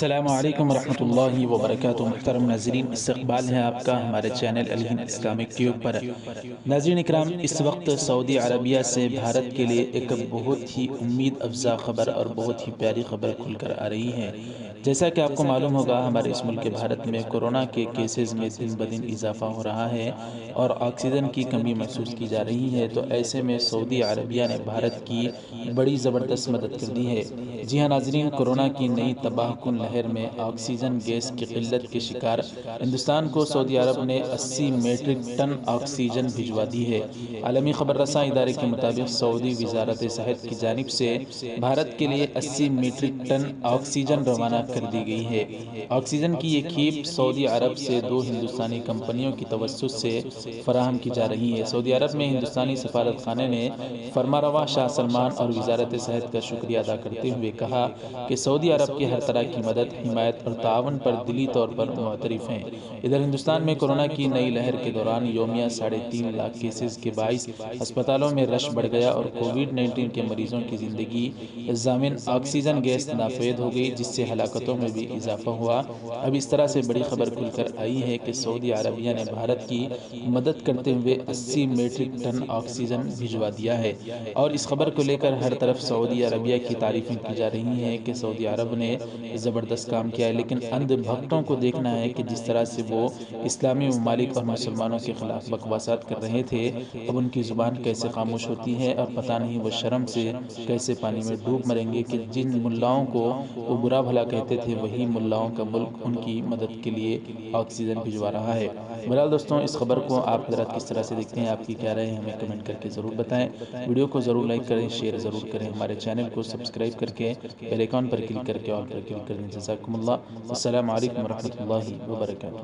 السلام علیکم ورحمۃ اللہ وبرکاتہ۔ محترم ناظرین، استقبال ہے آپ کا ہمارے چینل الہند اسلامک ٹیوب پر۔ ناظرین اکرام، اس وقت سعودی عربیہ سے بھارت کے لیے ایک بہت ہی امید افزا خبر اور بہت ہی پیاری خبر کھل کر آ رہی ہے۔ جیسا کہ آپ کو معلوم ہوگا، ہمارے اس ملک بھارت میں کورونا کے کیسز میں دن بدن اضافہ ہو رہا ہے اور آکسیجن کی کمی محسوس کی جا رہی ہے۔ تو ایسے میں سعودی عربیہ نے بھارت کی بڑی زبردست مدد کر دی ہے۔ جی ہاں ناظرین، کورونا کی نئی تباہ کن لہر میں آکسیجن گیس کی قلت کے شکار ہندوستان کو سعودی عرب نے 80 میٹرک ٹن آکسیجن بھجوا دی ہے۔ عالمی خبر رساں ادارے کے مطابق سعودی وزارت صحت کی جانب سے بھارت کے لیے 80 میٹرک ٹن آکسیجن روانہ کر دی گئی ہے۔ آکسیجن کی یہ کھیپ سعودی عرب سے 2 ہندوستانی کمپنیوں کی توسط سے فراہم کی جا رہی ہے۔ سعودی عرب میں ہندوستانی سفارت خانے نے فرمانروا شاہ سلمان اور وزارت صحت کا شکریہ ادا کرتے ہوئے کہا کہ سعودی عرب کی ہر طرح کی مدد، حمایت اور تعاون پر دلی طور پر معترف ہیں۔ ادھر ہندوستان میں کورونا کی نئی لہر کے دوران یومیہ 3.5 لاکھ کیسز کے باعث ہسپتالوں میں رش بڑھ گیا اور کووڈ-19 کے مریضوں کی زندگی ضامن آکسیجن گیس ناپید ہو گئی، جس سے ہلاکتوں میں بھی اضافہ ہوا۔ اب اس طرح سے بڑی خبر کھل کر آئی ہے کہ سعودی عربیہ نے بھارت کی مدد کرتے ہوئے 80 میٹرک ٹن آکسیجن بھجوا دیا ہے، اور اس خبر کو لے کر ہر طرف سعودی عربیہ کی تعریفیں کی جا رہی ہیں کہ سعودی عرب نے زبردست کام کیا ہے۔ لیکن اندھ بھکتوں کو دیکھنا ہے کہ جس طرح سے وہ اسلامی ممالک اور مسلمانوں کے خلاف بکواسات کر رہے تھے، اب ان کی زبان کیسے خاموش ہوتی ہے، اور پتہ نہیں وہ شرم سے کیسے پانی میں ڈوب مریں گے کہ جن ملاؤں کو وہ برا بھلا کہتے تھے، وہی ملاؤں کا ملک ان کی مدد کے لیے آکسیجن بھجوا رہا ہے۔ بہرحال دوستوں، اس خبر کو آپ حضرات کس طرح سے دیکھتے ہیں؟ آپ کی کیا رائے ہے؟ ہمیں کمنٹ کر کے ضرور بتائیں۔ ویڈیو کو ضرور لائک کریں، شیئر ضرور کریں، ہمارے چینل کو سبسکرائب کر کے بیل آئیکن پر کلک کر کے آل پر کلک کر دیں۔ جزاکم اللہ۔ السلام علیکم ورحمۃ اللہ وبرکاتہ۔